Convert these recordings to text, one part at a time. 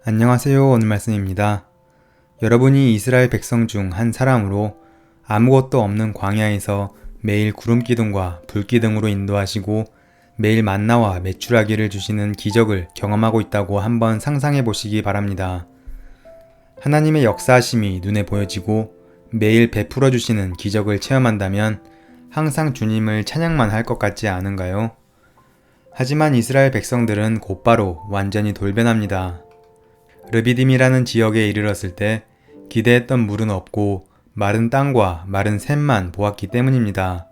안녕하세요. 오늘 말씀입니다. 여러분이 이스라엘 백성 중 한 사람으로 아무것도 없는 광야에서 매일 구름기둥과 불기둥으로 인도하시고 매일 만나와 메추라기를 주시는 기적을 경험하고 있다고 한번 상상해 보시기 바랍니다. 하나님의 역사하심이 눈에 보여지고 매일 베풀어 주시는 기적을 체험한다면 항상 주님을 찬양만 할 것 같지 않은가요? 하지만 이스라엘 백성들은 곧바로 완전히 돌변합니다. 르비딤이라는 지역에 이르렀을 때 기대했던 물은 없고 마른 땅과 마른 샘만 보았기 때문입니다.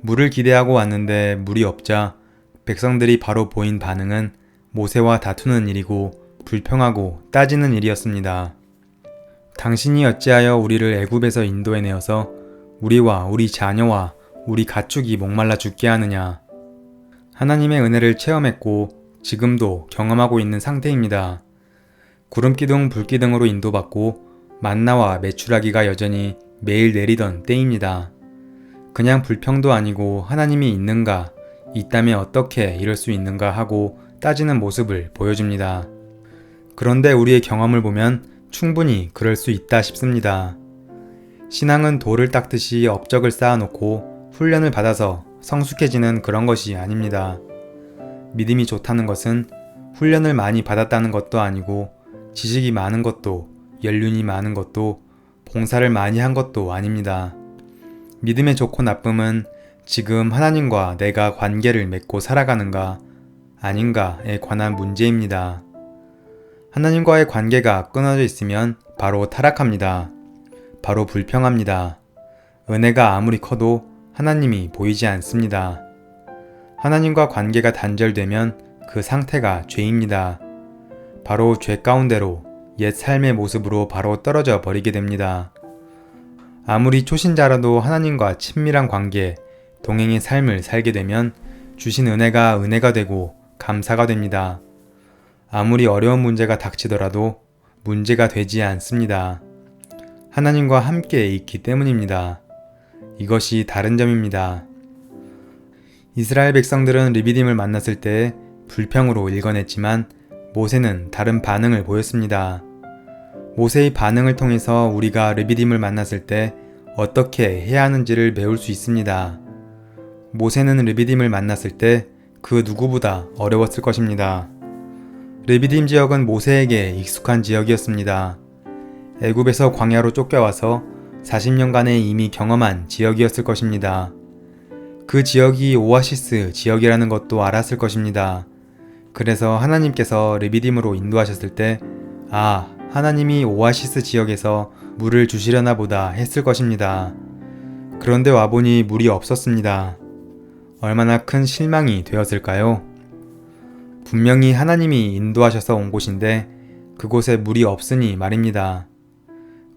물을 기대하고 왔는데 물이 없자 백성들이 바로 보인 반응은 모세와 다투는 일이고 불평하고 따지는 일이었습니다. 당신이 어찌하여 우리를 애굽에서 인도해 내어서 우리와 우리 자녀와 우리 가축이 목말라 죽게 하느냐. 하나님의 은혜를 체험했고 지금도 경험하고 있는 상태입니다. 구름기둥 불기둥으로 인도받고 만나와 메추라기가 여전히 매일 내리던 때입니다. 그냥 불평도 아니고 하나님이 있는가, 있다면 어떻게 이럴 수 있는가 하고 따지는 모습을 보여줍니다. 그런데 우리의 경험을 보면 충분히 그럴 수 있다 싶습니다. 신앙은 돌을 닦듯이 업적을 쌓아놓고 훈련을 받아서 성숙해지는 그런 것이 아닙니다. 믿음이 좋다는 것은 훈련을 많이 받았다는 것도 아니고 지식이 많은 것도, 연륜이 많은 것도, 봉사를 많이 한 것도 아닙니다. 믿음의 좋고 나쁨은 지금 하나님과 내가 관계를 맺고 살아가는가, 아닌가에 관한 문제입니다. 하나님과의 관계가 끊어져 있으면 바로 타락합니다. 바로 불평합니다. 은혜가 아무리 커도 하나님이 보이지 않습니다. 하나님과 관계가 단절되면 그 상태가 죄입니다. 바로 죄 가운데로 옛 삶의 모습으로 바로 떨어져 버리게 됩니다. 아무리 초신자라도 하나님과 친밀한 관계, 동행의 삶을 살게 되면 주신 은혜가 은혜가 되고 감사가 됩니다. 아무리 어려운 문제가 닥치더라도 문제가 되지 않습니다. 하나님과 함께 있기 때문입니다. 이것이 다른 점입니다. 이스라엘 백성들은 르비딤을 만났을 때 불평으로 일궈냈지만 모세는 다른 반응을 보였습니다. 모세의 반응을 통해서 우리가 르비딤을 만났을 때 어떻게 해야 하는지를 배울 수 있습니다. 모세는 르비딤을 만났을 때 그 누구보다 어려웠을 것입니다. 르비딤 지역은 모세에게 익숙한 지역이었습니다. 애굽에서 광야로 쫓겨와서 40년간에 이미 경험한 지역이었을 것입니다. 그 지역이 오아시스 지역이라는 것도 알았을 것입니다. 그래서 하나님께서 르비딤으로 인도하셨을 때 하나님이 오아시스 지역에서 물을 주시려나 보다 했을 것입니다. 그런데 와보니 물이 없었습니다. 얼마나 큰 실망이 되었을까요? 분명히 하나님이 인도하셔서 온 곳인데 그곳에 물이 없으니 말입니다.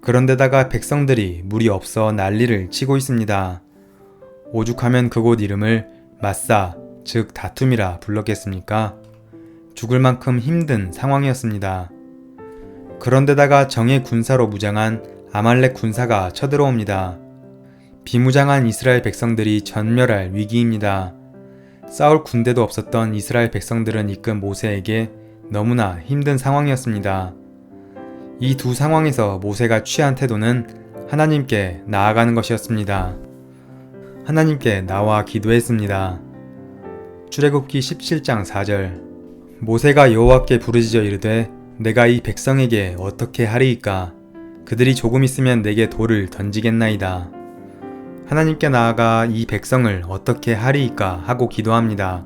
그런데다가 백성들이 물이 없어 난리를 치고 있습니다. 오죽하면 그곳 이름을 마사, 즉 다툼이라 불렀겠습니까? 죽을 만큼 힘든 상황이었습니다. 그런데다가 정예 군사로 무장한 아말렉 군사가 쳐들어옵니다. 비무장한 이스라엘 백성들이 전멸할 위기입니다. 싸울 군대도 없었던 이스라엘 백성들은 이끈 모세에게 너무나 힘든 상황이었습니다. 이 두 상황에서 모세가 취한 태도는 하나님께 나아가는 것이었습니다. 하나님께 나와 기도했습니다. 출애굽기 17장 4절 모세가 여호와께 부르짖어 이르되 내가 이 백성에게 어떻게 하리이까? 그들이 조금 있으면 내게 돌을 던지겠나이다. 하나님께 나아가 이 백성을 어떻게 하리이까 하고 기도합니다.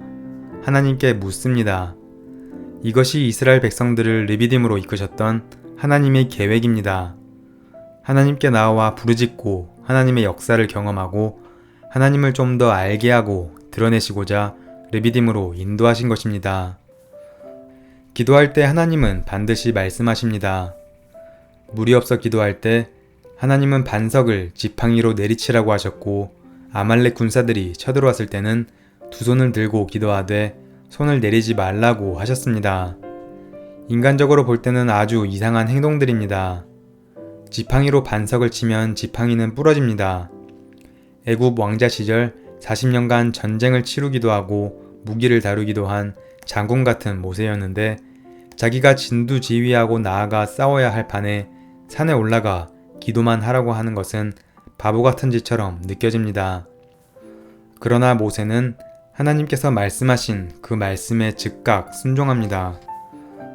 하나님께 묻습니다. 이것이 이스라엘 백성들을 르비딤으로 이끄셨던 하나님의 계획입니다. 하나님께 나와 부르짖고 하나님의 역사를 경험하고 하나님을 좀 더 알게 하고 드러내시고자 르비딤으로 인도하신 것입니다. 기도할 때 하나님은 반드시 말씀하십니다. 물이 없어 기도할 때 하나님은 반석을 지팡이로 내리치라고 하셨고 아말렉 군사들이 쳐들어왔을 때는 두 손을 들고 기도하되 손을 내리지 말라고 하셨습니다. 인간적으로 볼 때는 아주 이상한 행동들입니다. 지팡이로 반석을 치면 지팡이는 부러집니다. 애굽 왕자 시절 40년간 전쟁을 치르기도 하고 무기를 다루기도 한 장군 같은 모세였는데 자기가 진두지휘하고 나아가 싸워야 할 판에 산에 올라가 기도만 하라고 하는 것은 바보 같은 짓처럼 느껴집니다. 그러나 모세는 하나님께서 말씀하신 그 말씀에 즉각 순종합니다.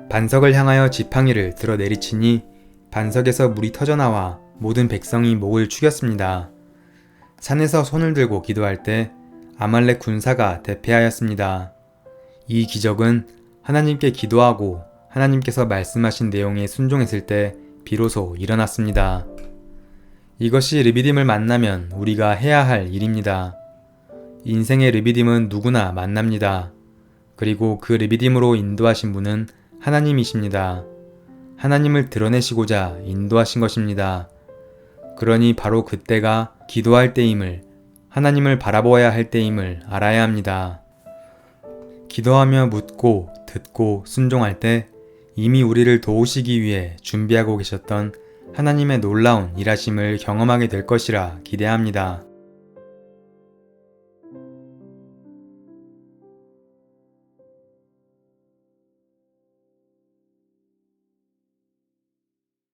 반석을 향하여 지팡이를 들어 내리치니 반석에서 물이 터져나와 모든 백성이 목을 축였습니다. 산에서 손을 들고 기도할 때 아말렉 군사가 대패하였습니다. 이 기적은 하나님께 기도하고 하나님께서 말씀하신 내용에 순종했을 때 비로소 일어났습니다. 이것이 르비딤을 만나면 우리가 해야 할 일입니다. 인생의 르비딤은 누구나 만납니다. 그리고 그 르비딤으로 인도하신 분은 하나님이십니다. 하나님을 드러내시고자 인도하신 것입니다. 그러니 바로 그때가 기도할 때임을, 하나님을 바라보아야 할 때임을 알아야 합니다. 기도하며 묻고 듣고 순종할 때 이미 우리를 도우시기 위해 준비하고 계셨던 하나님의 놀라운 일하심을 경험하게 될 것이라 기대합니다.